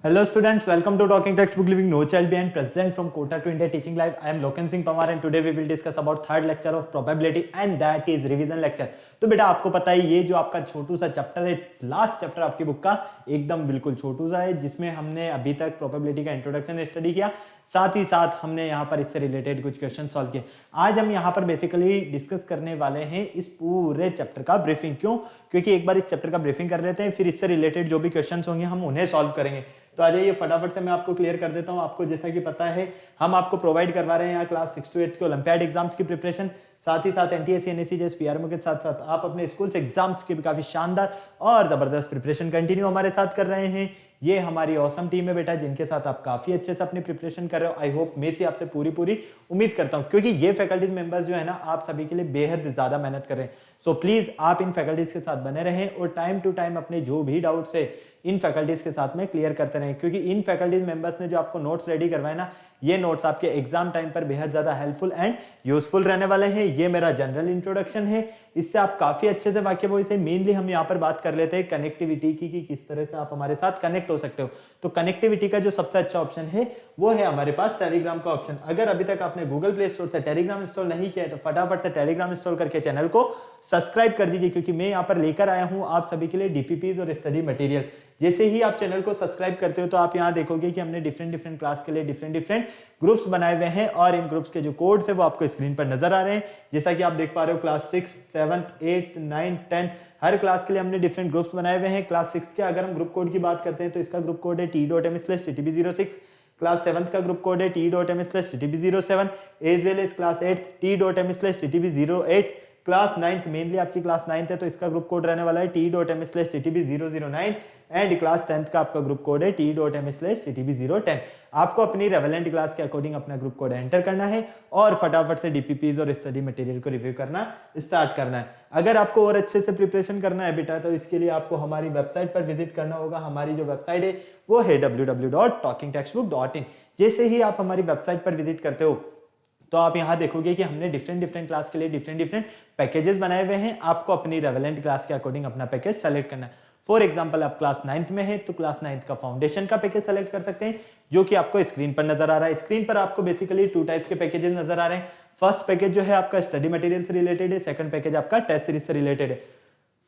Hello students, welcome to Talking Textbook Living No Child Behind, present from Kota to India Teaching Live. I am Loken Singh Pawar and today we will discuss about third lecture of probability and that is revision lecture. तो बेटा आपको पता है ये जो आपका छोटू सा chapter है, लास्ट चैप्टर आपकी बुक का एकदम बिल्कुल छोटू सा है, जिसमें हमने अभी तक प्रोबेबिलिटी का इंट्रोडक्शन स्टडी किया, साथ ही साथ हमने यहाँ पर इससे रिलेटेड कुछ क्वेश्चन सॉल्व किए। आज हम यहाँ पर बेसिकली डिस्कस करने वाले हैं इस पूरे चैप्टर का ब्रीफिंग। क्यों? क्योंकि एक बार इस चैप्टर का ब्रीफिंग कर लेते हैं, फिर इससे रिलेटेड जो भी क्वेश्चन होंगे हम उन्हें सॉल्व करेंगे। तो आ जाइए फटाफट से मैं आपको क्लियर कर देता हूं। आपको जैसा कि पता है हम आपको प्रोवाइड करवा रहे हैं यहाँ क्लास 6 to 8 के ओलंपियाड एग्जाम्स की प्रिपरेशन, साथ ही साथ एनटीएससी एनएससी जैसे पीआरएमओ के साथ साथ आप अपने स्कूल से एग्जाम्स की भी काफी शानदार और जबरदस्त प्रिपरेशन कंटिन्यू हमारे साथ कर रहे हैं। ये हमारी ऑसम टीम है बेटा, जिनके साथ आप काफी अच्छे से अपनी प्रिपरेशन कर रहे हो। आई होप मैं से आपसे पूरी उम्मीद करता हूँ, क्योंकि ये फैकल्टीज मेंबर्स जो है ना आप सभी के लिए बेहद ज्यादा मेहनत कर रहे हैं। सो प्लीज आप इन फैकल्टीज के साथ बने रहें और टाइम टू टाइम अपने जो भी डाउट्स है इन फैकल्टीज के साथ में क्लियर करते रहें, क्योंकि इन फैकल्टीज मेंबर्स ने जो आपको नोट्स रेडी करवाए ना, ये नोट्स आपके एग्जाम टाइम पर बेहद ज्यादा हेल्पफुल एंड यूजफुल रहने वाले हैं। ये मेरा जनरल इंट्रोडक्शन है, इससे आप काफी अच्छे से वाकिफ हो। इसे मेनली हम यहाँ पर बात कर लेते हैं कनेक्टिविटी की कि किस तरह से आप हमारे साथ कनेक्ट हो सकते हो। तो कनेक्टिविटी का जो सबसे अच्छा ऑप्शन है वो है हमारे पास टेलीग्राम का ऑप्शन। अगर अभी तक आपने गूगल प्ले स्टोर से टेलीग्राम इंस्टॉल नहीं किया है तो फटाफट से टेलीग्राम इंस्टॉल करके चैनल को सब्सक्राइब कर दीजिए, क्योंकि मैं यहाँ पर लेकर आया हूँ आप सभी के लिए डीपीपीज और स्टडी मटेरियल। जैसे ही आप चैनल को सब्सक्राइब करते हो तो आप यहाँ देखोगे कि हमने डिफरेंट क्लास के लिए डिफरेंट ग्रुप्स बनाए हुए हैं और इन ग्रुप्स के जो कोड्स है वो आपको स्क्रीन पर नजर आ रहे हैं। जैसा कि आप देख पा रहे हो क्लास 6, 7, 8, 9, 10 हर क्लास के लिए हमने डिफरेंट ग्रुप्स बनाए हुए हैं। क्लास 6 के अगर हम ग्रुप कोड की बात करते हैं तो इसका ग्रुप कोड है t.m/ttb06। क्लास 7 का ग्रुप कोड है t.m/ttb07 as well as class 8 t.m/ttb08। Class 9th mainly आपकी क्लास 9th है तो इसका ग्रुप कोड रहने वाला है t.m/ttb009 एंड क्लास 10th का आपका ग्रुप कोड है t.m/ttb010। आपको अपनी रेलेवेंट क्लास के अकॉर्डिंग अपना ग्रुप कोड एंटर करना है और फटाफट से डीपीपीज और स्टडी मटेरियल को रिव्यू करना स्टार्ट करना है। अगर आपको और अच्छे से प्रिपरेशन करना है बेटा तो इसके लिए आपको हमारी वेबसाइट पर विजिट करना होगा। हमारी जो वेबसाइट है वो है www.talkingtextbook.in। जैसे ही आप हमारी वेबसाइट पर विजिट करते हो तो आप यहाँ देखोगे कि हमने डिफरेंट क्लास के लिए डिफरेंट पैकेजेस बनाए हुए हैं। आपको अपनी रेलेवेंट क्लास के अकॉर्डिंग अपना पैकेज सेलेक्ट करना है। फॉर एग्जांपल आप क्लास 9th में है तो क्लास 9th का फाउंडेशन का पैकेज सेलेक्ट कर सकते हैं, जो कि आपको स्क्रीन पर नजर आ रहा है। स्क्रीन पर आपको बेसिकली 2 टाइप्स के पैकेजेस नजर आ रहे हैं। फर्स्ट पैकेज जो है आपका स्टडी मटेरियल से रिलेटेड है, सेकंड पैकेज आपका टेस्ट सीरीज से रिलेटेड है।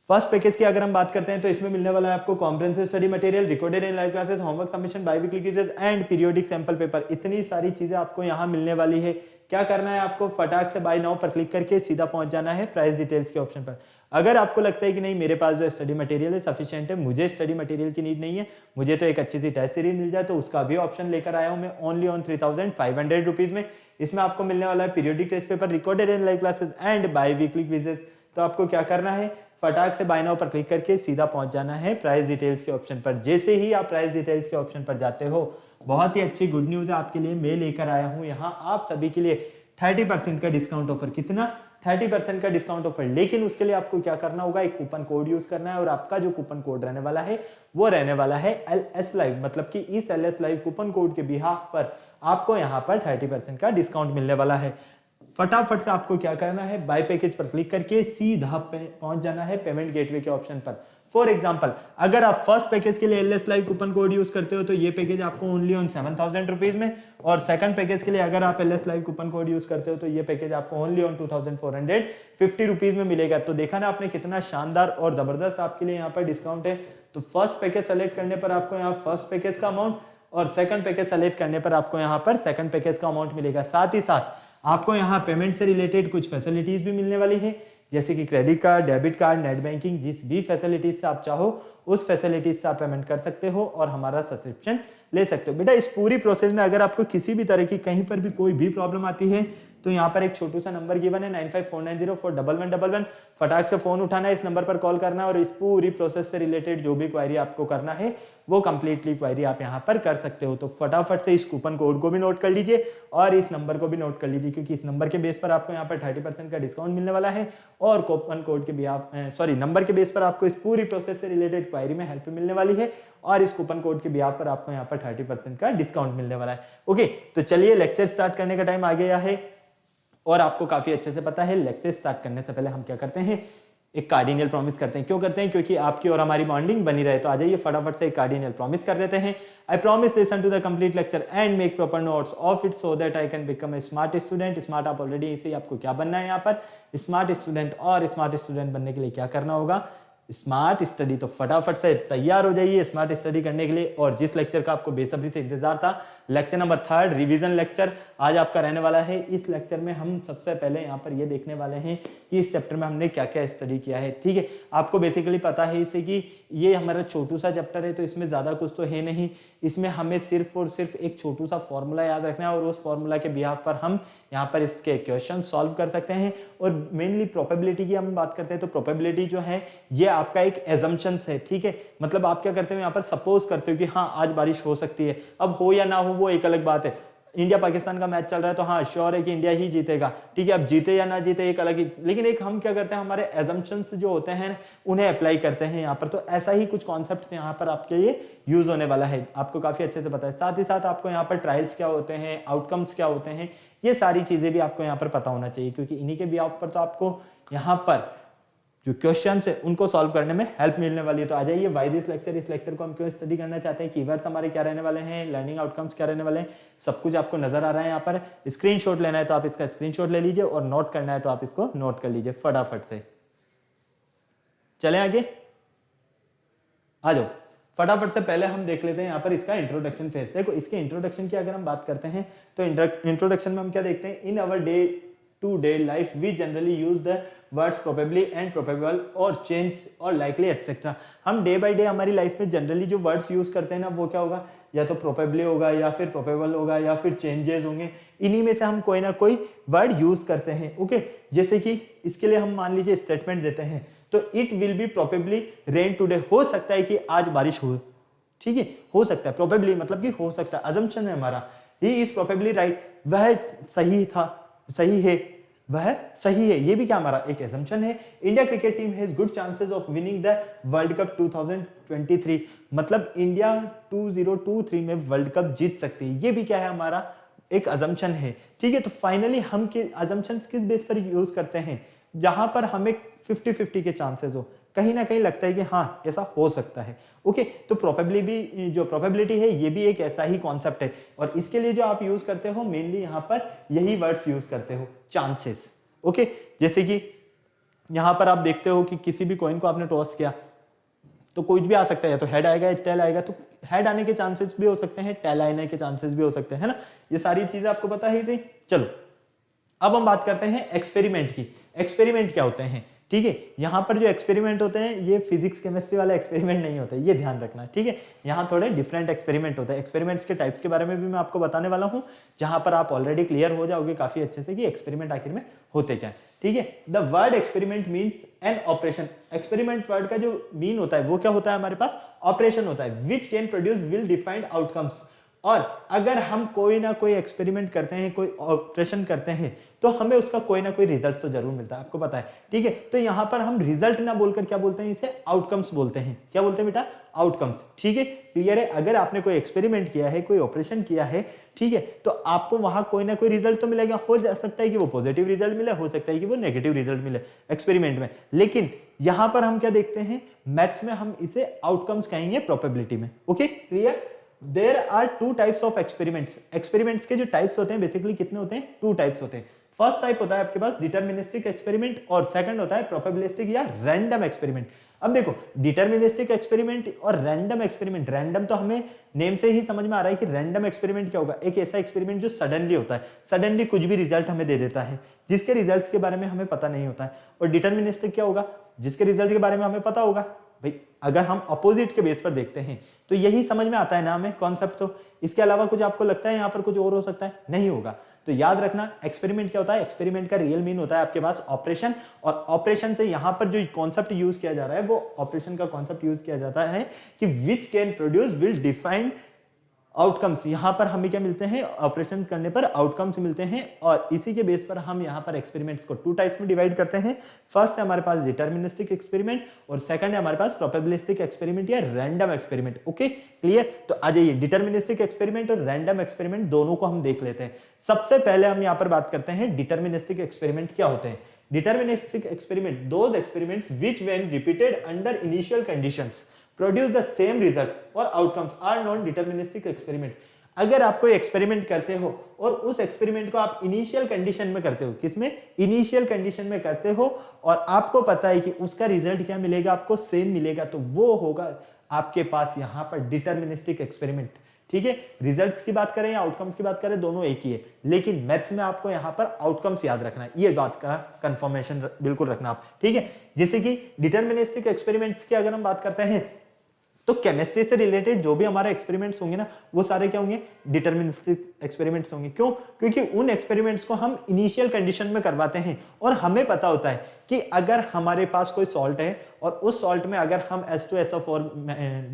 फर्स्ट पैकेज की अगर हम बात करते हैं तो इसमें मिलने वाला है आपको comprehensive study material, recorded in live classes, homework submission, biweekly quizzes and periodic sample paper. इतनी सारी चीजें आपको यहाँ मिलने वाली है। क्या करना है आपको? फटाक से बाय नाउ पर क्लिक करके सीधा पहुंच जाना है प्राइस डिटेल्स के ऑप्शन पर। अगर आपको लगता है कि नहीं मेरे पास जो स्टडी मटेरियल है सफिशिएंट है, मुझे स्टडी मटेरियल की नीड नहीं है, मुझे तो एक अच्छी सी टेस्ट सीरीज मिल जाए, तो उसका भी ऑप्शन लेकर आया हूं मैं ओनली ऑन 3500 रुपीज में। इसमें आपको मिलने वाला है periodic test paper, recorded in live classes and biweekly quizzes. तो आपको क्या करना है? फटाक से बाय नाउ पर क्लिक करके सीधा पहुंच जाना है प्राइस डिटेल्स के ऑप्शन पर। जैसे ही आप प्राइस डिटेल्स के ऑप्शन पर जाते हो, बहुत ही अच्छी गुड न्यूज है आपके लिए, मैं लेकर आया हूं यहाँ आप सभी के लिए 30% का डिस्काउंट ऑफर। कितना? 30% का डिस्काउंट ऑफर। लेकिन उसके लिए आपको क्या करना होगा? एक कूपन कोड यूज करना है और आपका जो कूपन कोड रहने वाला है वो रहने वाला है LS लाइव। मतलब कि इस LS लाइव कूपन कोड के बिहाफ पर आपको यहाँ पर 30% का डिस्काउंट मिलने वाला है। फटाफट से आपको क्या करना है? बाय पैकेज पर क्लिक करके सीधा पहुंच जाना है पेमेंट गेटवे के ऑप्शन पर। फॉर एग्जांपल अगर आप फर्स्ट पैकेज के लिए LS live coupon code use करते हो तो ये पैकेज आपको ओनली ऑन 7000 रुपीज में, और सेकंड पैकेज के लिए अगर आप LS live coupon code use करते हो तो ये पैकेज आपको ओनली ऑन 2450 रुपीज में मिलेगा। तो देखा ना आपने कितना शानदार और जबरदस्त आपके लिए यहाँ पर डिस्काउंट है। तो फर्स्ट पैकेज सेलेक्ट करने पर आपको यहाँ फर्स्ट पैकेज का अमाउंट और सेकंड पैकेज सेलेक्ट करने पर आपको यहाँ पर सेकंड पैकेज का अमाउंट मिलेगा। साथ ही साथ आपको यहाँ पेमेंट से रिलेटेड कुछ फैसिलिटीज भी मिलने वाली है, जैसे कि credit card, debit card, net banking, जिस भी फैसिलिटीज से आप चाहो उस फैसिलिटीज से आप पेमेंट कर सकते हो और हमारा सब्सक्रिप्शन ले सकते हो। बेटा इस पूरी प्रोसेस में अगर आपको किसी भी तरह की कहीं पर भी कोई भी प्रॉब्लम आती है तो यहाँ पर एक छोटू सा नंबर गिवन है 9549041111। फटाक से फोन उठाना है, इस नंबर पर कॉल करना है और इस पूरी प्रोसेस से रिलेटेड जो भी क्वायरी आपको करना है वो कंप्लीटली क्वायरी आप यहाँ पर कर सकते हो। तो फटाफट से इस कूपन कोड को भी नोट कर लीजिए और इस नंबर को भी नोट कर लीजिए, क्योंकि इस नंबर के बेस पर आपको यहाँ पर 30% का डिस्काउंट मिलने वाला है और कूपन कोड के नंबर के बेस पर आपको इस पूरी प्रोसेस से रिलेटेड क्वायरी में हेल्प मिलने वाली है और इस कूपन कोड के बिहाफ पर आपको यहाँ पर 30% का डिस्काउंट मिलने वाला है। ओके, तो चलिए लेक्चर स्टार्ट करने का टाइम आ गया है और आपको काफी अच्छे से पता है लेक्चर स्टार्ट करने से पहले हम क्या करते हैं, एक कार्डिनल प्रॉमिस करते हैं। क्यों करते हैं? क्योंकि आपकी और हमारी बॉन्डिंग बनी रहे। तो आ जाइए फटाफट से एक कार्डिनल प्रॉमिस कर लेते हैं। I promise listen to the complete lecture and make proper notes of it so that I can become a smart student. Smart आप ऑलरेडी इसे आपको क्या बनना है यहाँ पर स्मार्ट स्टूडेंट, और स्मार्ट स्टूडेंट बनने के लिए क्या करना होगा स्मार्ट स्टडी। तो फटाफट से तैयार हो जाइए स्मार्ट स्टडी करने के लिए। और जिस लेक्चर का आपको बेसब्री से इंतजार था, लेक्चर नंबर 3 रिवीजन लेक्चर आज आपका रहने वाला है। इस लेक्चर में हम सबसे पहले यहाँ पर ये देखने वाले हैं कि इस चैप्टर में हमने क्या क्या स्टडी किया है। ठीक है, आपको बेसिकली पता है इसे कि ये हमारा छोटू सा चैप्टर है, तो इसमें ज़्यादा कुछ तो है नहीं। इसमें हमें सिर्फ और सिर्फ एक छोटू सा फॉर्मूला याद रखना है और उस फॉर्मूला के बिहाफ पर हम यहाँ पर इसके क्वेश्चन सॉल्व कर सकते हैं। और मेनली प्रोबेबिलिटी की हम बात करते हैं तो प्रोबेबिलिटी जो है ये आपका एक एजम्पशन है। ठीक है, मतलब आप क्या करते हो यहाँ पर सपोज करते हो कि हाँ आज बारिश हो सकती है। अब हो या ना हो वो एक अलग बात है। इंडिया पाकिस्तान का मैच चल रहा है तो हाँ श्योर है कि इंडिया ही जीतेगा। ठीक है, अब जीते या ना जीते एक अलग ही, लेकिन एक हम क्या करते हैं हमारे एजम्पशंस जो होते हैं उन्हें अप्लाई करते हैं यहाँ पर। तो ऐसा ही कुछ कॉन्सेप्ट यहाँ पर आपके लिए यूज होने वाला है, आपको काफी अच्छे से पता है। साथ ही साथ आपको यहाँ पर ट्रायल्स क्या होते हैं, आउटकम्स क्या होते हैं, ये सारी चीजें भी आपको यहाँ पर पता होना चाहिए, क्योंकि इन्हीं के बिहाफ पर तो आपको यहाँ पर जो क्वेश्चन है उनको सॉल्व करने में हेल्प मिलने वाली है। तो आ जाइए वाई दिस लेक्चर, इस लेक्चर को हम क्यों स्टडी करना चाहते हैं, कीवर्ड्स हमारे क्या रहने वाले हैं, लर्निंग आउटकम्स क्या रहने वाले हैं, सब कुछ आपको नजर आ रहा है यहाँ पर। स्क्रीनशॉट लेना है तो आप इसका स्क्रीनशॉट ले लीजिए और नोट करना है तो आप इसको नोट कर लीजिए फटाफट से। चलें आगे, आ जाओ फटाफट से। पहले हम देख लेते हैं यहाँ पर इसका इंट्रोडक्शन फेज। देखो इसके इंट्रोडक्शन की अगर हम बात करते हैं तो इंट्रोडक्शन में हम क्या देखते हैं, in our day to day life we generally use the words probably and probable or chance or likely etcetera. हम डे बाय डे हमारी लाइफ में जनरली जो वर्ड्स यूज करते हैं ना वो क्या होगा, या तो प्रोबेबली होगा या फिर प्रोबेबल होगा या फिर चेंजेस होंगे। इन्हीं में से हम कोई ना कोई वर्ड यूज करते हैं। ओके, जैसे कि इसके लिए हम मान लीजिए स्टेटमेंट देते हैं तो it will be probably rain today, हो सकता है कि आज बारिश हो। ठीक है, हो सकता है, प्रोबेबली मतलब कि हो सकता है, अजम्पशन है हमारा। ही इज प्रोबेबली राइट, वह सही था, सही है, वह सही है, ये भी क्या हमारा एक एजम्पशन है। India cricket team has good chances of winning the world cup 2023, मतलब इंडिया 2023 में वर्ल्ड कप जीत सकती है, ये भी क्या है हमारा एक अजम्पशन है। ठीक है, तो फाइनली हम अजम्पशंस किस बेस पर यूज करते हैं, जहां पर हमें 50-50 के चांसेस हो, कहीं ना कहीं लगता है कि हाँ ऐसा हो सकता है। ओके, तो प्रोबेबिलिटी जो प्रोबेबिलिटी है ये भी एक ऐसा ही कॉन्सेप्ट है, और इसके लिए जो आप यूज करते हो मेनली यहाँ पर यही वर्ड्स यूज करते हो, चांसेस। ओके, जैसे कि यहाँ पर आप देखते हो कि किसी भी कॉइन को आपने टॉस किया तो कुछ भी आ सकता है, या तो हेड आएगा या टेल आएगा। तो हेड आने के चांसेस भी हो सकते हैं, टेल आने के चांसेस भी हो सकते हैं, है ना। ये सारी चीजें आपको पता ही थी। चलो अब हम बात करते हैं एक्सपेरिमेंट की। एक्सपेरिमेंट क्या होते हैं, ठीक है, यहाँ पर जो एक्सपेरिमेंट होते हैं ये फिजिक्स केमिस्ट्री वाला एक्सपेरिमेंट नहीं होता है, ये ध्यान रखना। ठीक है, यहाँ थोड़े डिफरेंट एक्सपेरिमेंट होते हैं। एक्सपेरिमेंट्स के टाइप्स के बारे में भी मैं आपको बताने वाला हूँ, जहां पर आप ऑलरेडी क्लियर हो जाओगे काफी अच्छे से कि एक्सपेरिमेंट आखिर में होते क्या है। ठीक है, the word experiment means an operation. Experiment word का जो मीन होता है वो क्या होता है हमारे पास, ऑपरेशन होता है, which can produce will defined outcomes. और अगर हम कोई ना कोई एक्सपेरिमेंट करते हैं, कोई ऑपरेशन करते हैं, तो हमें उसका कोई ना कोई रिजल्ट तो जरूर मिलता है, आपको पता है। ठीक है, तो यहां पर हम रिजल्ट ना बोलकर क्या बोलते हैं, इसे आउटकम्स बोलते हैं। क्या बोलते हैं बेटा, आउटकम्स। ठीक है, क्लियर है। अगर आपने कोई एक्सपेरिमेंट किया है, कोई ऑपरेशन किया है, ठीक है, तो आपको वहां कोई ना कोई रिजल्ट तो मिलेगा। हो सकता है कि वो पॉजिटिव रिजल्ट मिले, हो सकता है कि वो नेगेटिव रिजल्ट मिले एक्सपेरिमेंट में, लेकिन यहां पर हम क्या देखते हैं, मैथ्स में हम इसे आउटकम्स कहेंगे प्रोबेबिलिटी में। Okay, clear. There are two types of experiments. Experiments के जो टाइप्स होते हैं बेसिकली कितने होते हैं, टू टाइप्स होते हैं। फर्स्ट टाइप होता है आपके पास डिटर्मिनिस्टिक एक्सपेरिमेंट, और सेकंड होता है प्रोबेबिलिस्टिक या रैंडम एक्सपेरिमेंट। अब देखो डिटर्मिनिस्टिक एक्सपेरिमेंट और रैंडम एक्सपेरिमेंट, रैंडम तो हमें नेम से ही समझ में आ रहा है कि रैंडम एक्सपेरिमेंट क्या होगा, एक ऐसा एक्सपेरिमेंट जो सडनली होता है, सडनली कुछ भी रिजल्ट हमें दे देता है, जिसके रिजल्ट्स के बारे में हमें पता नहीं होता है। और डिटर्मिनिस्टिक क्या होगा, जिसके रिजल्ट के बारे में हमें पता होगा। भाई अगर हम अपोजिट के बेस पर देखते हैं तो यही समझ में आता है ना हमें कॉन्सेप्ट। तो इसके अलावा कुछ आपको लगता है यहाँ पर कुछ और हो सकता है, नहीं होगा। तो याद रखना एक्सपेरिमेंट क्या होता है, एक्सपेरिमेंट का रियल मीन होता है आपके पास ऑपरेशन, और ऑपरेशन से यहाँ पर जो कॉन्सेप्ट यूज किया जा रहा है वो ऑपरेशन का कॉन्सेप्ट यूज किया जाता है कि which can produce will defined outcomes. यहां पर हमें क्या मिलते हैं, ऑपरेशन करने पर आउटकम्स मिलते हैं, और इसी के बेस पर हम यहां पर एक्सपेरिमेंट्स को टू टाइप्स में डिवाइड करते हैं। फर्स्ट है हमारे पास डिटर्मिनिस्टिक एक्सपेरिमेंट, और सेकंड है हमारे पास प्रोबेबिलिस्टिक एक्सपेरिमेंट या रैंडम एक्सपेरिमेंट। Okay, clear. तो आ जाइए डिटर्मिनिस्टिक एक्सपेरिमेंट और रैंडम एक्सपेरिमेंट दोनों को हम देख लेते हैं। सबसे पहले हम यहां पर बात करते हैं डिटर्मिनिस्टिक एक्सपेरिमेंट क्या होते हैं। Deterministic experiment those experiments which when repeated under initial conditions produce the same results or outcomes are non deterministic experiment. अगर आप कोई एक्सपेरिमेंट करते हो और उस एक्सपेरिमेंट को आप इनिशियल कंडीशन में करते हो, किसमें, इनिशियल कंडीशन में करते हो, और आपको पता है कि उसका रिजल्ट क्या मिलेगा, आपको सेम मिलेगा, तो वो होगा आपके पास यहां पर डिटर्मिनिस्टिक एक्सपेरिमेंट। ठीक है, रिजल्ट्स की बात करें या आउटकम्स की बात करें, दोनों एक ही है, लेकिन मैथ्स में आपको यहां पर आउटकम्स याद रखना है, ये बात का कंफर्मेशन बिल्कुल रखना आप। ठीक है, जैसे कि डिटर्मिनिस्टिक एक्सपेरिमेंट्स की अगर हम बात करते हैं तो केमिस्ट्री से रिलेटेड जो भी हमारे एक्सपेरिमेंट्स होंगे ना, वो सारे क्या होंगे, डिटर्मिनिस्टिक एक्सपेरिमेंट्स होंगे। क्यों? क्योंकि उन एक्सपेरिमेंट्स को हम इनिशियल कंडीशन में करवाते हैं और हमें पता होता है कि अगर हमारे पास कोई सॉल्ट है और उस सॉल्ट में अगर हम H2SO4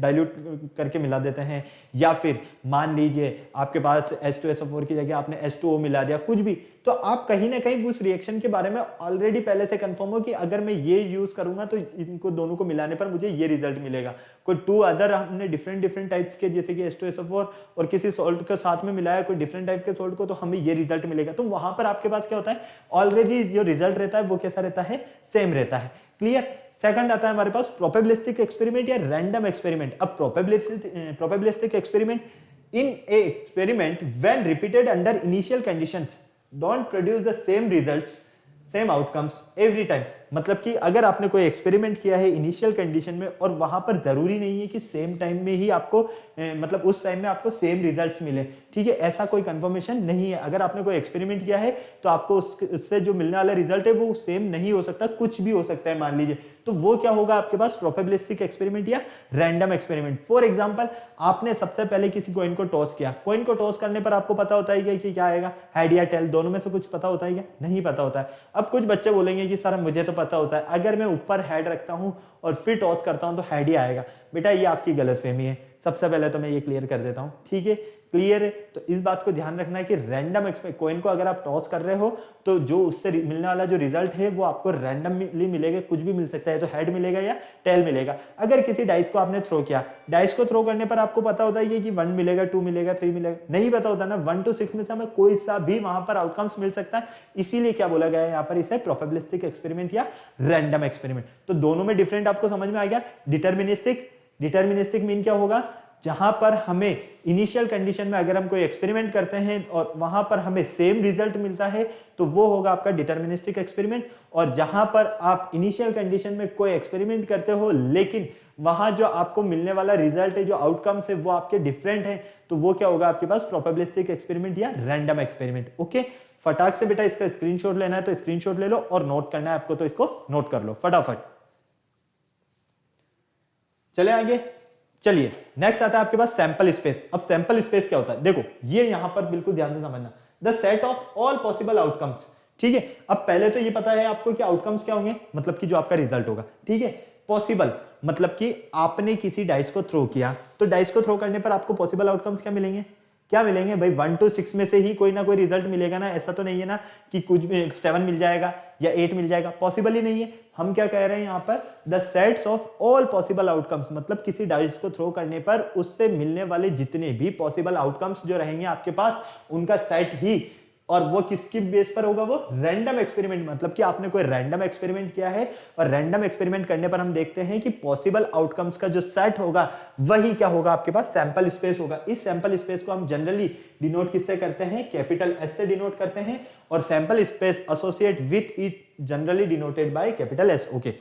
डाइल्यूट करके मिला देते हैं, या फिर मान लीजिए आपके पास H2SO4 की जगह आपने H2O मिला दिया, कुछ भी, तो आप कहीं ना कहीं उस रिएक्शन के बारे में ऑलरेडी पहले से कंफर्म हो कि अगर मैं ये यूज करूंगा तो इनको दोनों को मिलाने पर मुझे ये रिजल्ट मिलेगा। कोई टू अदर हमने डिफरेंट टाइप्स के, जैसे कि H2SO4 और किसी सॉल्ट के साथ में मिलाया कोई डिफरेंट टाइप के सॉल्ट को, तो हमें ये रिजल्ट मिलेगा। तो वहां पर आपके पास क्या होता है, ऑलरेडी जो रिजल्ट रहता है वो कैसा रहता है, सेम रहता है। क्लियर? सेकंड आता है हमारे पास प्रोबेबिलिस्टिक एक्सपेरिमेंट या रैंडम एक्सपेरिमेंट। अब probabilistic experiment in A experiment when repeated under initial conditions don't produce the same results same outcomes every time. मतलब कि अगर आपने कोई एक्सपेरिमेंट किया है इनिशियल कंडीशन में और वहां पर जरूरी नहीं है कि सेम टाइम में ही आपको मतलब उस टाइम में आपको सेम रिजल्ट्स मिले। ठीक है, ऐसा कोई कंफर्मेशन नहीं है। अगर आपने कोई एक्सपेरिमेंट किया है तो आपको उससे जो मिलने वाला रिजल्ट है वो सेम नहीं हो सकता, कुछ भी हो सकता है मान लीजिए, तो वो क्या होगा आपके पास, प्रोबेबिलिस्टिक एक्सपेरिमेंट या रैंडम एक्सपेरिमेंट। फॉर एग्जांपल, आपने सबसे पहले किसी कॉइन को टॉस किया, कॉइन को टॉस करने पर आपको पता होता है कि क्या आएगा, हेड या टेल, दोनों में से कुछ पता होता है क्या, नहीं पता होता है। अब कुछ बच्चे बोलेंगे कि सर मुझे तो पता होता है, अगर मैं ऊपर हेड रखता हूं और फिर टॉस करता हूं तो हेड ही आएगा। बेटा ये आपकी गलतफहमी है, सबसे पहले तो मैं ये क्लियर कर देता हूं। ठीक है, क्लियर है? तो इस बात को ध्यान रखना है कि रैंडम कॉइन को अगर आप टॉस कर रहे हो तो जो उससे मिलने वाला जो रिजल्ट है वो आपको रैंडमली मिलेगा, कुछ भी मिल सकता है, तो हेड मिलेगा या टेल मिलेगा। अगर किसी डाइस को आपने थ्रो किया, डाइस को थ्रो करने पर आपको पता होता है कि 1 मिलेगा, 2 मिलेगा, 3 मिलेगा, नहीं पता होता ना, 1 to 6 में से हमें कोई सा भी वहां पर आउटकम्स मिल सकता है। इसीलिए क्या बोला गया है यहाँ पर, इसे प्रोबेबिलिस्टिक एक्सपेरिमेंट या रैंडम एक्सपेरिमेंट। तो दोनों में डिफरेंट आपको समझ में आ गया। डिटर्मिनिस्टिक मीन क्या होगा, जहां पर हमें इनिशियल कंडीशन में अगर हम कोई एक्सपेरिमेंट करते हैं और वहां पर हमें सेम रिजल्ट मिलता है तो वो होगा आपका डिटर्मिनिस्टिक एक्सपेरिमेंट। और जहां पर आप इनिशियल कंडीशन में कोई एक्सपेरिमेंट करते हो लेकिन वहां जो आपको मिलने वाला रिजल्ट है, जो आउटकम्स है वो आपके डिफरेंट है, तो वो क्या होगा आपके पास, प्रोबेबिलिस्टिक एक्सपेरिमेंट या रैंडम एक्सपेरिमेंट। ओके, फटाक से बेटा इसका स्क्रीनशॉट लेना है तो स्क्रीनशॉट ले लो, और नोट करना है आपको तो इसको नोट कर लो फटाफट। चले आगे, चलिए नेक्स्ट आता है आपके पास सैंपल स्पेस। अब सैंपल स्पेस क्या होता है, देखो ये यहां पर बिल्कुल ध्यान से समझना, the set of all possible outcomes. ठीक है, अब पहले तो ये पता है आपको कि आउटकम्स क्या होंगे, मतलब कि जो आपका रिजल्ट होगा। ठीक है, पॉसिबल मतलब कि आपने किसी डाइस को थ्रो किया, तो डाइस को थ्रो करने पर आपको पॉसिबल आउटकम्स क्या मिलेंगे, क्या मिलेंगे भाई, 1 to 6 में से ही कोई ना कोई रिजल्ट मिलेगा ना। ऐसा तो नहीं है ना कि कुछ 7 मिल जाएगा या 8 मिल जाएगा, पॉसिबल ही नहीं है। हम क्या कह रहे हैं यहाँ पर, the sets of all possible outcomes, मतलब किसी डाइस को थ्रो करने पर उससे मिलने वाले जितने भी पॉसिबल आउटकम्स जो रहेंगे आपके पास, उनका सेट ही, और वो किसकी बेस पर होगा, वो रैंडम एक्सपेरिमेंट। मतलब कि आपने कोई रैंडम एक्सपेरिमेंट किया है और रैंडम एक्सपेरिमेंट करने पर हम देखते हैं कि पॉसिबल आउटकम्स का जो सेट होगा वही क्या होगा आपके पास, सैंपल स्पेस होगा। इस सैंपल स्पेस को हम जनरली डिनोट किससे करते हैं, कैपिटल एस से डिनोट करते हैं, और sample space associate with it generally denoted by capital S. Okay,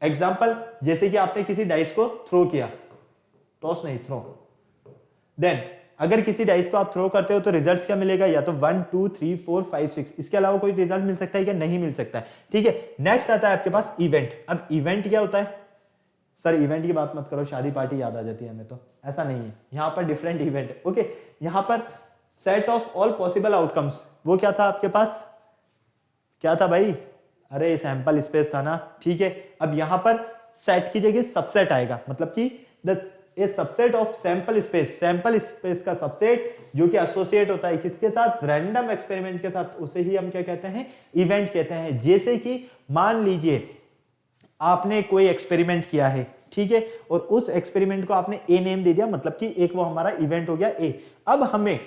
example, जैसे कि आपने किसी डाइस को थ्रो किया, टॉस नहीं, थ्रो, देन अगर किसी डाइस को आप थ्रो करते हो तो रिजल्ट्स क्या मिलेगा, या तो 1 2 3 4 5 6, इसके अलावा कोई रिजल्ट मिल सकता है क्या, नहीं मिल सकता है। ठीक है, नेक्स्ट आता है आपके पास इवेंट। अब इवेंट क्या होता है, सर इवेंट की बात मत करो, शादी पार्टी याद आ जाती है हमें, तो ऐसा नहीं है, यहां पर डिफरेंट इवेंट है। ओके, यहां पर set of all possible outcomes, वो क्या था आपके पास, क्या था भाई, अरे सैंपल स्पेस था ना। ठीक है, अब यहां पर सेट की जगह सबसेट आएगा, मतलब कि a subset of sample space, sample space का सबसेट जो कि एसोसिएट होता है किसके साथ, रैंडम एक्सपेरिमेंट के साथ, उसे ही हम क्या कहते हैं, इवेंट कहते हैं। जैसे कि मान लीजिए आपने कोई एक्सपेरिमेंट किया है, ठीक है, और उस एक्सपेरिमेंट को आपने ए नेम दे दिया, मतलब कि एक वो हमारा इवेंट हो गया ए। अब हमें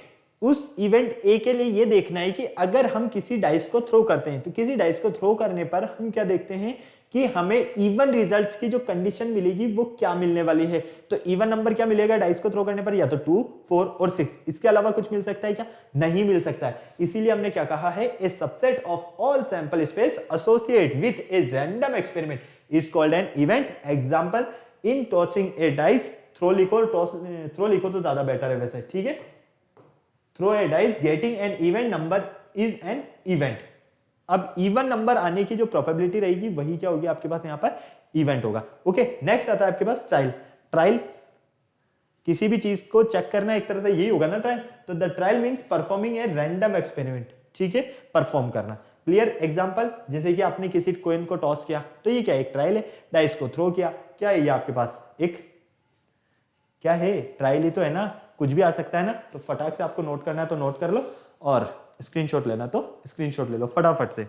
उस इवेंट ए के लिए ये देखना है कि अगर हम किसी डाइस को थ्रो करते हैं तो किसी डाइस को थ्रो करने पर हम क्या देखते हैं कि हमें इवन रिजल्ट्स की जो कंडीशन मिलेगी वो क्या मिलने वाली है। तो इवन नंबर क्या मिलेगा डाइस को थ्रो करने पर, या तो 2, 4 और 6, इसके अलावा कुछ मिल सकता है क्या? नहीं मिल सकता है। इसीलिए हमने क्या कहा है, a subset of all sample space associate with a random experiment is called an event. Example in tossing a dice, throw लिखो, थ्रो लिखो तो ज्यादा बेटर है वैसे, ठीक है। Throw a dice getting an event number is an event. अब even number आने की जो प्रोबेबिलिटी रहेगी वही क्या होगी आपके पास यहाँ पर इवेंट होगा। ओके, नेक्स्ट आता है आपके पास ट्रायल। ट्रायल किसी भी चीज को चेक करना, एक तरह से यही होगा ना ट्रायल। तो the trial means performing A random experiment, ठीक है, परफॉर्म करना। क्लियर? एग्जांपल जैसे कि आपने किसी कॉइन को टॉस किया तो ये क्या, एक ट्रायल है। डाइस को थ्रो किया, क्या है ये आपके पास, एक क्या है, ट्रायल ही तो है ना, कुछ भी आ सकता है ना। तो फटाक से आपको नोट करना है तो नोट कर लो, और स्क्रीनशॉट लेना तो स्क्रीनशॉट ले लो फटाफट से।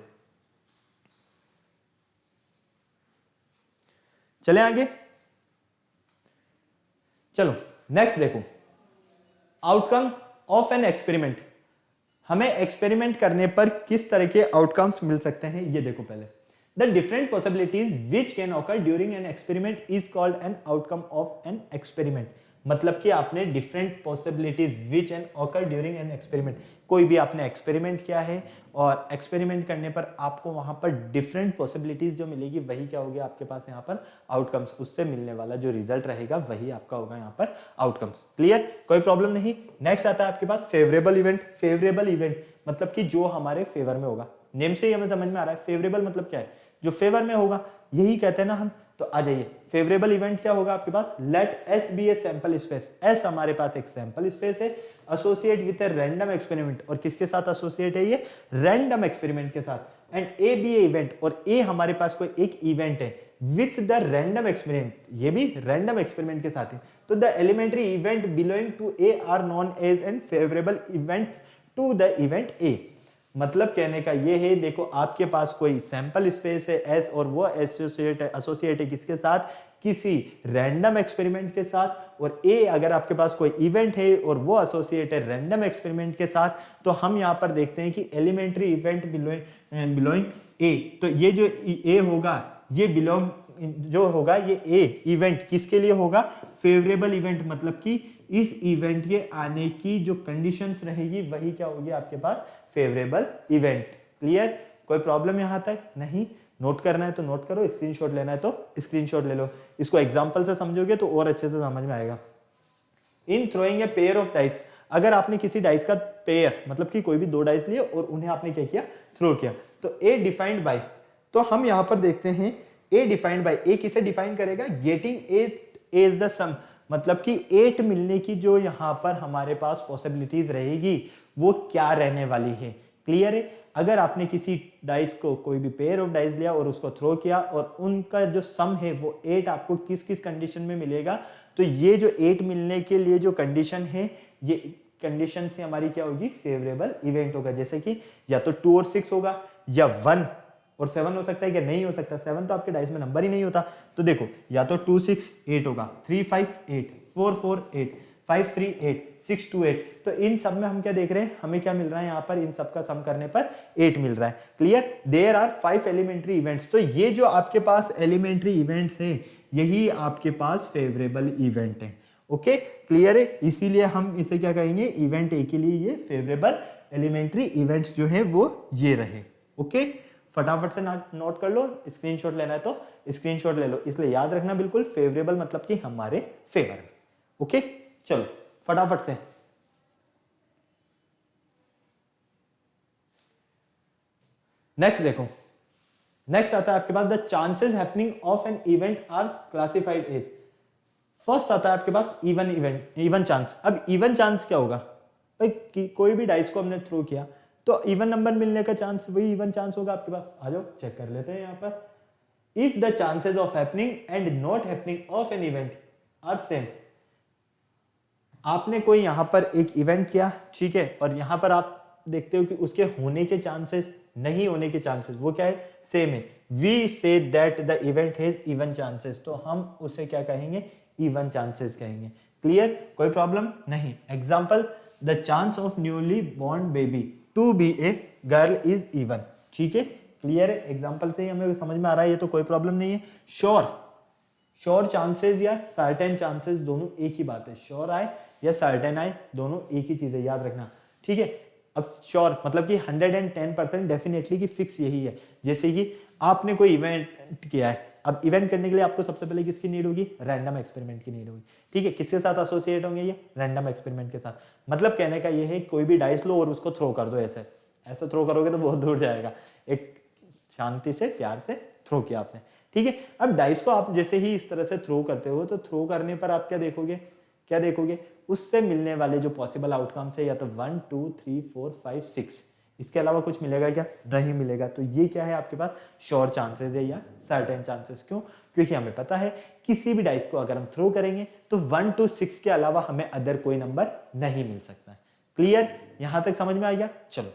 चले आगे, चलो नेक्स्ट देखो, आउटकम ऑफ एन एक्सपेरिमेंट। हमें एक्सपेरिमेंट करने पर किस तरह के आउटकम्स मिल सकते हैं ये देखो पहले। The different possibilities which can occur during an experiment is called an outcome of an experiment. मतलब कि आपने different possibilities which N occur during an experiment, कोई भी आपने एक्सपेरिमेंट किया है और एक्सपेरिमेंट करने पर आपको वहां पर डिफरेंट पॉसिबिलिटीज जो मिलेगी वही क्या होगी आपके पास यहाँ पर आउटकम्स। उससे मिलने वाला जो रिजल्ट रहेगा वही आपका होगा यहाँ पर आउटकम्स। क्लियर? कोई प्रॉब्लम नहीं। नेक्स्ट आता है आपके पास फेवरेबल इवेंट। फेवरेबल इवेंट मतलब कि जो हमारे फेवर में होगा। नेम से ही हमें समझ में आ रहा है फेवरेबल मतलब क्या है, जो फेवर में होगा, यही कहते हैं ना हम। तो आ जाइए, फेवरेबल इवेंट क्या होगा आपके पास, let S be a sample space. S हमारे पास एक सैंपल स्पेस है, associate with a random experiment, और किसके साथ एसोसिएट है ये, रैंडम एक्सपेरिमेंट के साथ। And A B A event, और ए हमारे पास कोई एक इवेंट है विथ द रैंडम एक्सपेरिमेंट, ये भी रैंडम एक्सपेरिमेंट के साथ है। तो the elementary event belonging to A are known as and favourable events to the event A. मतलब कहने का ये है, देखो आपके पास कोई सैंपल स्पेस है एस, और वो एसोसिएट है किसके साथ, किसी रैंडम एक्सपेरिमेंट के साथ। और ए अगर आपके पास कोई इवेंट है और वो एसोसिएट है रैंडम एक्सपेरिमेंट के साथ, तो हम यहां पर देखते हैं कि एलिमेंट्री इवेंट बिलोइंग ए। तो ये जो ए होगा, ये बिलोंग जो होगा, ये ए इवेंट किसके लिए होगा, फेवरेबल इवेंट। मतलब कि इस इवेंट के आने की जो कंडीशंस रहेगी वही क्या होगी आपके पास, फेवरेबल इवेंट। क्लियर? कोई प्रॉब्लम यहां तक नहीं? नोट करना है तो नोट करो, स्क्रीनशॉट लेना है तो स्क्रीनशॉट ले लो। इसको एग्जांपल से समझोगे तो और अच्छे से समझ में आएगा। इन throwing a pair of dice, अगर आपने किसी डाइस का पेयर मतलब कि कोई भी दो डाइस लिए और उन्हें आपने क्या किया, थ्रो किया, तो ए डिफाइंड बाय, तो हम यहां पर देखते हैं ए डिफाइंड बाय, ए किसे डिफाइन करेगा, गेटिंग 8 इज द सम। मतलब कि 8 मिलने की जो यहां पर हमारे पास पॉसिबिलिटीज रहेगी वो क्या रहने वाली है। क्लियर है? अगर आपने किसी डाइस को, कोई भी पेयर ऑफ डाइस लिया और उसको थ्रो किया और उनका जो सम है वो 8 आपको किस किस कंडीशन में मिलेगा, तो ये जो 8 मिलने के लिए जो कंडीशन है, ये कंडीशन से हमारी क्या होगी, फेवरेबल इवेंट होगा। जैसे कि या तो 2 और 6 होगा, या 1 और 7 हो सकता है, क्या नहीं हो सकता, 7 तो आपके डाइस में नंबर ही नहीं होता। तो देखो या तो 2 6 8 होगा, 3 5 8, 4 4 8, 5 3 8, 6 2 8। तो इन सब में हम क्या देख रहे हैं, हमें क्या मिल रहा है यहाँ पर, इन सब का सम करने पर 8 मिल रहा है। Clear? There are 5 elementary events. तो ये जो आपके पास एलिमेंट्री इवेंट्स है, यही आपके पास फेवरेबल इवेंट है। ओके, क्लियर है? इसीलिए हम इसे क्या कहेंगे, इवेंट ए के लिए ये फेवरेबल एलिमेंट्री इवेंट्स जो है वो ये रहे। ओके, फटाफट से नोट कर लो, स्क्रीनशॉट लेना है तो स्क्रीनशॉट ले लो। इसलिए याद रखना बिल्कुल, फेवरेबल मतलब कि हमारे फेवर में। ओके, चलो फटाफट से नेक्स्ट देखो। नेक्स्ट आता है आपके पास the chances happening of an event are classified as. First आता है आपके पास इवन इवेंट, इवन चांस। अब इवन चांस क्या होगा भाई, कोई भी डाइस को हमने थ्रो किया तो इवन नंबर मिलने का चांस वही इवन चांस होगा आपके पास। आ जाओ चेक कर लेते हैं यहाँ पर। If the chances of happening and not happening of an event are same. आपने कोई यहां पर एक इवेंट किया, ठीक है, और यहां पर आप देखते हो कि उसके होने के चांसेस, नहीं होने के चांसेस वो क्या है, सेम है। We say that the event has even chances, तो हम उसे क्या कहेंगे, इवन चांसेस कहेंगे। क्लियर? कोई प्रॉब्लम नहीं। Example the chance of newly born baby to be a girl is even. ठीक है, क्लियर है, एग्जाम्पल से ही हमें समझ में आ रहा है, ये तो कोई प्रॉब्लम नहीं है। श्योर चांसेस या सर्टेन चांसेस दोनों एक ही बात है, श्योर आए या सर्टेन आए दोनों एक ही चीज है, याद रखना। ठीक है, अब श्योर मतलब कि 110% डेफिनेटली की फिक्स यही है। जैसे कि आपने कोई इवेंट किया है, अब इवेंट करने के लिए आपको सबसे पहले किसकी नीड होगी? रैंडम एक्सपेरिमेंट की नीड होगी। ठीक है, किसके साथ एसोसिएट होंगे ये? रैंडम एक्सपेरिमेंट के साथ। मतलब कहने का ये है कोई भी डाइस लो और उसको थ्रो कर दो, ऐसे ऐसे थ्रो करोगे तो बहुत दूर जाएगा। एक शांति से प्यार से थ्रो किया आपने। ठीक है, अब डाइस को आप जैसे ही इस तरह से थ्रो करते हो तो थ्रो करने पर आप क्या देखोगे? क्या देखोगे? उससे मिलने वाले जो पॉसिबल आउटकम्स है या तो 1 2 3 4 5 6, इसके अलावा कुछ मिलेगा क्या? नहीं मिलेगा। तो ये क्या है आपके पास? श्योर चांसेस है या सर्टेन चांसेस। क्यों? क्योंकि हमें पता है किसी भी डाइस को अगर हम थ्रो करेंगे तो 1 to 6 के अलावा हमें अदर कोई नंबर नहीं मिल सकता है। क्लियर? यहां तक समझ में आ गया? चलो,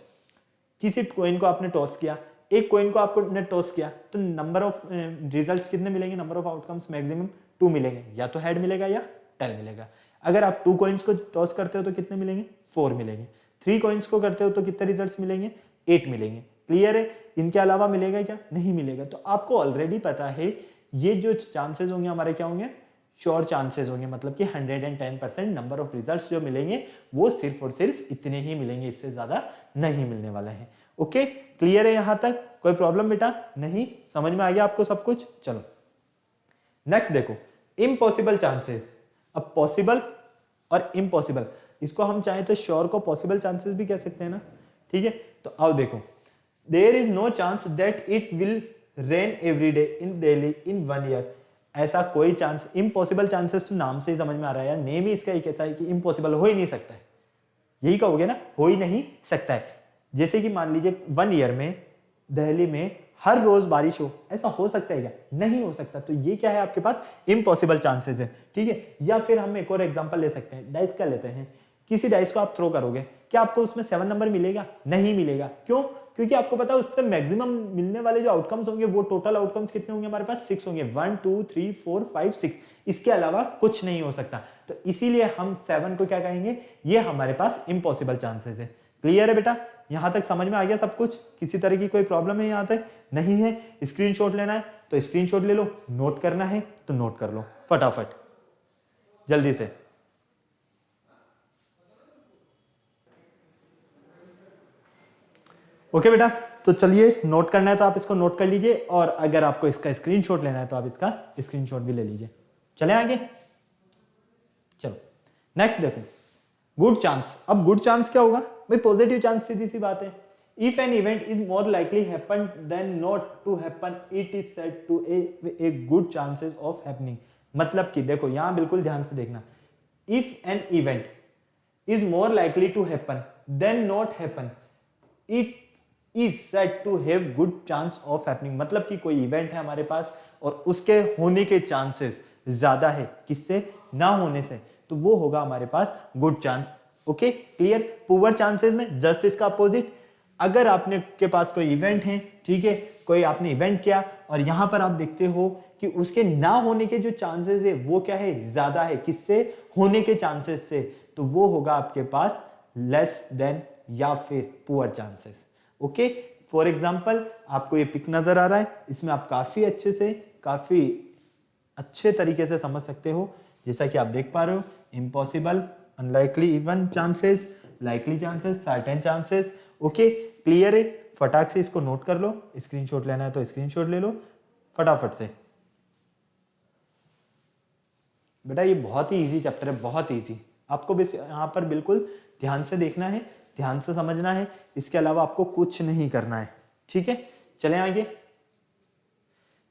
किसी कॉइन को आपने टॉस किया, एक कॉइन को आपको ने टॉस किया तो नंबर ऑफ रिजल्ट्स कितने मिलेंगे? नंबर ऑफ आउटकम्स मैक्सिमम 2 मिलेंगे, या तो हेड मिलेगा या टेल मिलेगा। अगर आप 2 कॉइन्स को टॉस करते हो तो कितने मिलेंगे? 4 मिलेंगे। 3 कॉइन्स को करते हो तो कितने रिजल्ट्स मिलेंगे? 8 मिलेंगे। क्लियर है? इनके अलावा मिलेगा क्या? नहीं मिलेगा। तो आपको ऑलरेडी पता है ये जो चांसेस होंगे हमारे क्या होंगे? श्योर चांसेस होंगे, मतलब कि 110% नंबर ऑफ रिजल्ट्स जो मिलेंगे वो सिर्फ और सिर्फ इतने ही मिलेंगे, इससे ज्यादा नहीं मिलने वाला है। ओके, क्लियर है यहां तक? कोई प्रॉब्लम बेटा? नहीं, समझ में आ गया आपको सब कुछ? चलो नेक्स्ट देखो, इम्पॉसिबल चांसेस। अब पॉसिबल और इम्पॉसिबल, इसको हम चाहें तो श्योर को पॉसिबल चांसेस भी कह सकते हैं ना। ठीक है, तो आओ देखो, there is no chance that it will rain every day in Delhi in 1 year. ऐसा कोई चांस, इम्पॉसिबल चांसेस तो नाम से ही समझ में आ रहा है यार, नेम ही इसका एक ऐसा है कि इम्पॉसिबल हो ही नहीं सकता है। यही कहोगे ना, हो ही नहीं सकता है। जैसे कि मान लीजिए 1 ईयर में दिल्ली में हर रोज बारिश हो, ऐसा हो सकता है क्या? नहीं हो सकता। तो ये क्या है आपके पास? इम्पॉसिबल चांसेस है। ठीक है, या फिर हम एक और एग्जांपल ले सकते हैं, डाइस का लेते हैं। किसी डाइस को आप थ्रो करोगे, क्या आपको उसमें 7 नंबर मिलेगा? नहीं मिलेगा। क्यों? क्योंकि आपको पता है उससे मैक्सिमम मिलने वाले जो आउटकम्स होंगे वो टोटल आउटकम्स कितने होंगे हमारे पास? 6 होंगे। 1 2 3 4 5 6, इसके अलावा कुछ नहीं हो सकता। तो इसीलिए हम 7 को क्या कहेंगे? ये हमारे पास इम्पॉसिबल चांसेस है। क्लियर है बेटा? यहां तक समझ में आ गया सब कुछ? किसी तरह की कोई प्रॉब्लम है यहां तक? नहीं है। स्क्रीनशॉट लेना है तो स्क्रीनशॉट ले लो, नोट करना है तो नोट कर लो फटाफट जल्दी से। ओके बेटा, तो चलिए नोट करना है तो आप इसको नोट कर लीजिए, और अगर आपको इसका स्क्रीनशॉट लेना है तो आप इसका स्क्रीनशॉट भी ले लीजिए। चले आगे, चलो नेक्स्ट देखो, गुड चांस। अब गुड चांस क्या होगा भाई? पॉजिटिव चांस, सीधी सी बात है। If an event is more likely happen than not to happen, it is said to a good chances of happening. मतलब कि देखो यहां बिल्कुल ध्यान से देखना, if an event is more likely to happen than not happen, it is said to have good chance of happening. मतलब कि कोई इवेंट है हमारे पास और उसके होने के चांसेस ज्यादा है किससे? ना होने से, तो वो होगा हमारे पास good chance. Okay clear? Poor chances में जस्ट इसका अपोजिट। अगर आपने के पास कोई इवेंट है, ठीक है, कोई आपने इवेंट किया और यहां पर आप देखते हो कि उसके ना होने के जो चांसेस है वो क्या है? ज्यादा है किससे? होने के चांसेस से, तो वो होगा आपके पास लेस देन या फिर poor chances. Okay, for example आपको ये पिक नजर आ रहा है, इसमें आप काफी अच्छे से, काफी अच्छे तरीके से समझ सकते हो। जैसा कि आप देख पा रहे हो, impossible, unlikely, even chances, likely chances, certain chances. Okay clear है? फटाक से इसको नोट कर लो, स्क्रीनशॉट लेना है तो स्क्रीनशॉट ले लो फटाफट से। बेटा ये बहुत ही इजी चैप्टर है, बहुत इजी। आपको बस यहाँ पर बिल्कुल ध्यान से देखना है, ध्यान से समझना है, इसके अलावा आपको कुछ नहीं करना है। ठीक है, चलें आगे।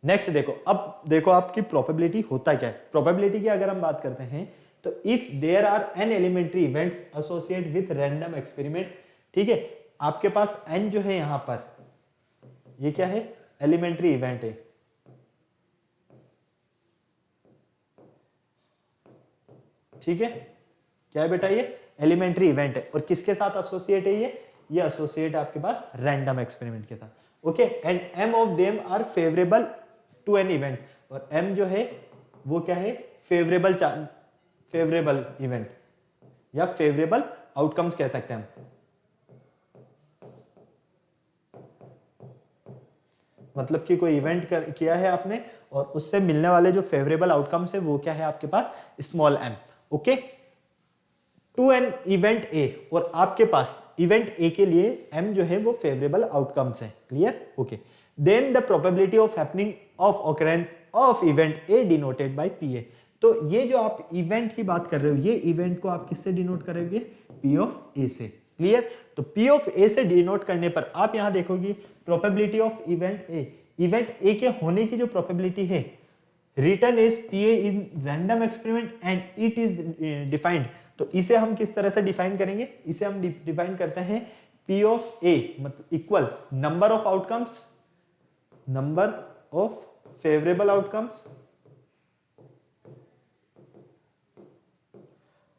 नेक्स्ट देखो, अब देखो आपकी प्रोबेबिलिटी होता क्या है। प्रोबेबिलिटी की अगर हम बात करते हैं तो if there are n elementary events associate with random experiment, ठीक है, आपके पास एन जो है यहां पर, ये क्या है? एलिमेंट्री इवेंट है। ठीक है, क्या है बेटा? ये एलिमेंट्री इवेंट है और किसके साथ एसोसिएट है? ये एसोसिएट आपके पास रैंडम एक्सपेरिमेंट के साथ। Okay, and m of them are favourable to an event, और एम जो है वो क्या है? फेवरेबल इवेंट या फेवरेबल आउटकम्स कह सकते हैं हम। मतलब कि कोई इवेंट किया है आपने और उससे मिलने वाले जो फेवरेबल आउटकम्स है वो क्या है आपके पास, small m। Okay, to an event A, और आपके पास इवेंट ए के लिए m जो है वो फेवरेबल आउटकम्स है। Clear? Okay, then the probability of happening of occurrence of event A denoted by P A. तो ये जो आप इवेंट की बात कर रहे हो, ये इवेंट को आप किससे डिनोट करोगे? पी ऑफ ए से। क्लियर? तो पी ऑफ ए से डिनोट करने पर आप यहां देखोगे probability of event A, event A के होने की जो प्रोबेबिलिटी है, return is P A in random experiment and it is defined. तो इसे हम किस तरह से डिफाइन करेंगे? इसे हम डिफाइन करते हैं पी ऑफ ए मतलब equal number of outcomes, number of favourable outcomes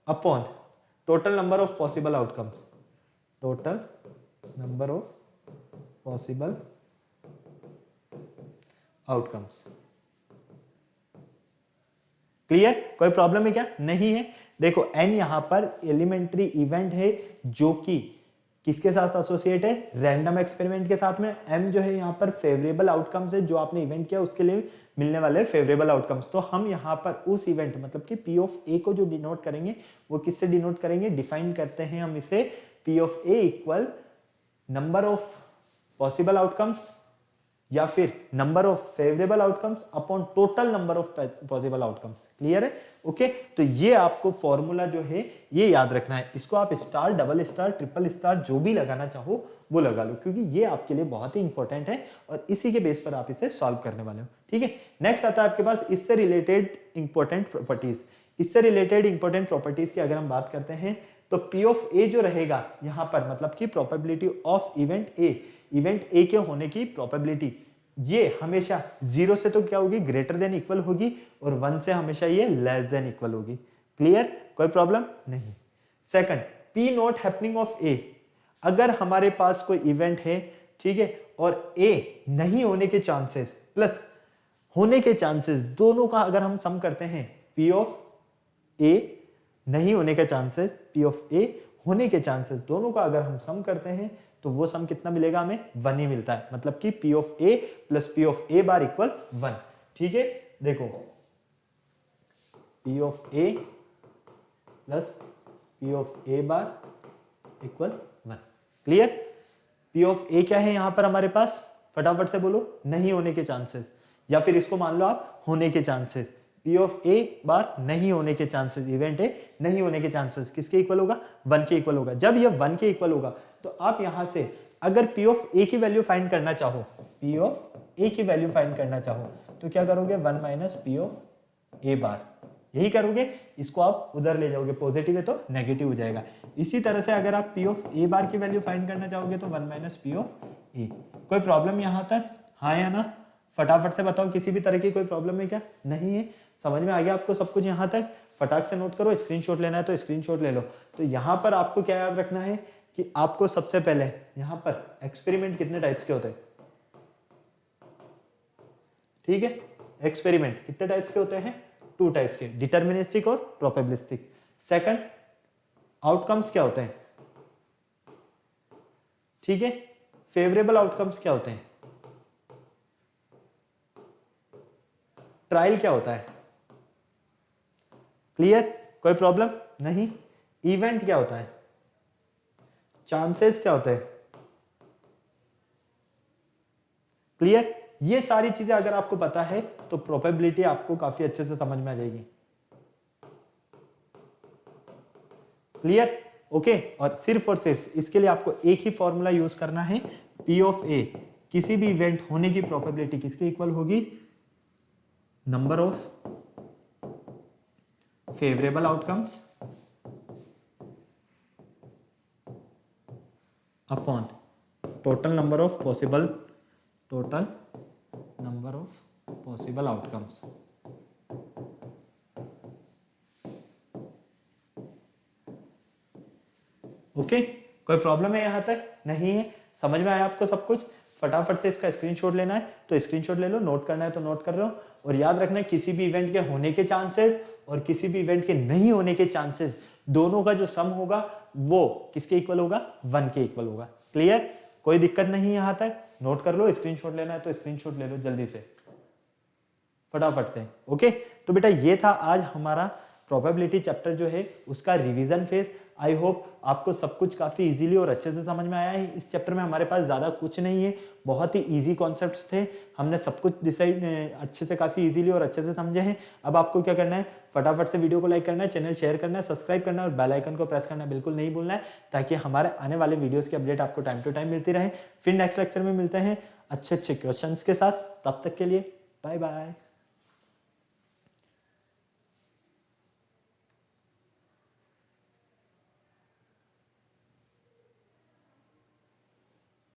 upon total number of possible outcomes, total number of possible outcomes. Clear? कोई प्रॉब्लम है क्या? नहीं है। देखो n यहां पर एलिमेंट्री इवेंट है जो कि किसके साथ एसोसिएट है? रैंडम एक्सपेरिमेंट के साथ में। m जो है यहां पर फेवरेबल आउटकम्स है, जो आपने इवेंट किया उसके लिए मिलने वाले फेवरेबल आउटकम्स। तो हम यहां पर उस इवेंट मतलब कि p ऑफ a को जो डिनोट करेंगे वो किससे डिनोट करेंगे? डिफाइन करते हैं हम इसे p of a equal number of possible outcomes या फिर number of favourable outcomes upon total number of possible outcomes. Clear है? ओके, तो ये आपको फॉर्मूला जो है ये याद रखना है। इसको आप star, double star, triple star जो भी लगाना चाहो वो लगा लो, क्योंकि ये आपके लिए बहुत ही इंपॉर्टेंट है और इसी के बेस पर आप इसे सॉल्व करने वाले हो। ठीक है, नेक्स्ट आता है आपके पास इससे रिलेटेड इंपॉर्टेंट प्रॉपर्टीज। इससे रिलेटेड इंपॉर्टेंट प्रॉपर्टीज की अगर हम बात करते हैं तो पी ऑफ ए जो रहेगा यहां पर मतलब कि probability of event A, event A के होने की प्रोबेबिलिटी ये हमेशा 0 से तो क्या होगी? ग्रेटर देन इक्वल होगी, और 1 से हमेशा ये लेस देन इक्वल होगी। क्लियर? कोई प्रॉब्लम नहीं। Second, P not happening of A, अगर हमारे पास कोई इवेंट है, ठीक है, और ए नहीं होने के चांसेस प्लस होने के चांसेस दोनों का अगर हम सम करते हैं, पी ऑफ ए नहीं होने के चांसेस, पी ऑफ ए होने के चांसेस दोनों का अगर हम सम करते हैं तो वो सम कितना मिलेगा? हमें 1 ही मिलता है। मतलब कि P of A plus P of A bar equal 1। ठीक है, देखो P of A plus P of A bar equal 1। Clear? P of A क्या है यहां पर हमारे पास? फटाफट से बोलो। नहीं होने के चांसेस, या फिर इसको मान लो आप होने के चांसेस। पी ऑफ ए बार नहीं होने के चांसेस, इवेंट है नहीं होने के चांसेस किसके इक्वल होगा? 1 के इक्वल होगा। जब ये 1 के इक्वल होगा तो आप यहां से अगर पी ऑफ ए की वैल्यू फाइंड करना चाहो, पी ऑफ ए की वैल्यू फाइंड करना चाहो तो क्या करोगे? 1 माइनस पी ऑफ ए बार, यही करोगे। इसको आप उधर ले जाओगे, पॉजिटिव है तो नेगेटिव हो जाएगा। इसी तरह से अगर आप पी ऑफ ए बार की वैल्यू फाइंड करना चाहोगे तो 1 माइनस पी ऑफ ए। कोई प्रॉब्लम यहां तक? हाँ या ना? फटाफट से बताओ, किसी भी तरह की कोई प्रॉब्लम है क्या? नहीं है। समझ में आ गया आपको सब कुछ यहां तक? फटाक से नोट करो, स्क्रीनशॉट लेना है तो स्क्रीनशॉट ले लो। तो यहां पर आपको क्या याद रखना है कि आपको सबसे पहले यहां पर एक्सपेरिमेंट कितने टाइप्स के होते हैं? ठीक है, एक्सपेरिमेंट कितने टाइप्स के होते हैं? 2 टाइप्स के, डिटर्मिनिस्टिक और प्रोबेबिलिस्टिक। सेकंड, आउटकम्स क्या होते हैं? ठीक है, फेवरेबल आउटकम्स क्या होते हैं? ट्रायल क्या होता है? क्लियर? कोई प्रॉब्लम नहीं। इवेंट क्या होता है? चांसेस क्या होते हैं? क्लियर? ये सारी चीजें अगर आपको पता है तो प्रोबेबिलिटी आपको काफी अच्छे से समझ में आ जाएगी। क्लियर? ओके, और सिर्फ इसके लिए आपको एक ही फॉर्मूला यूज करना है। पी ऑफ ए, किसी भी इवेंट होने की प्रोबेबिलिटी किसके इक्वल होगी? Number of favourable outcomes upon total number of possible outcomes. Okay, कोई प्रॉब्लम है यहां तक? नहीं है। समझ में आया आपको सब कुछ? फटाफट से इसका स्क्रीनशॉट लेना है तो स्क्रीनशॉट ले लो, नोट करना है तो नोट कर लो, और याद रखना है किसी भी इवेंट के होने के चांसेस और किसी भी इवेंट के नहीं होने के चांसेस दोनों का जो सम होगा वो किसके इक्वल होगा, 1 के इक्वल होगा। क्लियर, कोई दिक्कत नहीं यहाँ तक, नोट कर लो, स्क्रीनशॉट लेना है तो स्क्रीनशॉट ले लो जल्दी से फटाफट से। ओके, तो बेटा ये था आज हमारा प्रोबेबिलिटी चैप्टर जो है उसका रिवीजन फेज। आई होप आपको सब कुछ काफी इजीली और अच्छे से समझ में आया है। इस चैप्टर में हमारे पास ज्यादा कुछ नहीं है, बहुत ही इजी कॉन्सेप्ट्स थे, हमने सब कुछ डिसाइड अच्छे से काफी इजीली और अच्छे से समझे हैं। अब आपको क्या करना है, फटाफट से वीडियो को लाइक करना है, चैनल शेयर करना है, सब्सक्राइब करना है और बेल आइकन को प्रेस करना बिल्कुल नहीं भूलना है, ताकि हमारे आने वाले वीडियोस की अपडेट आपको टाइम टू टाइम मिलती रहे। फिर नेक्स्ट लेक्चर में मिलते हैं अच्छे अच्छे क्वेश्चंस के साथ, तब तक के लिए बाय बाय।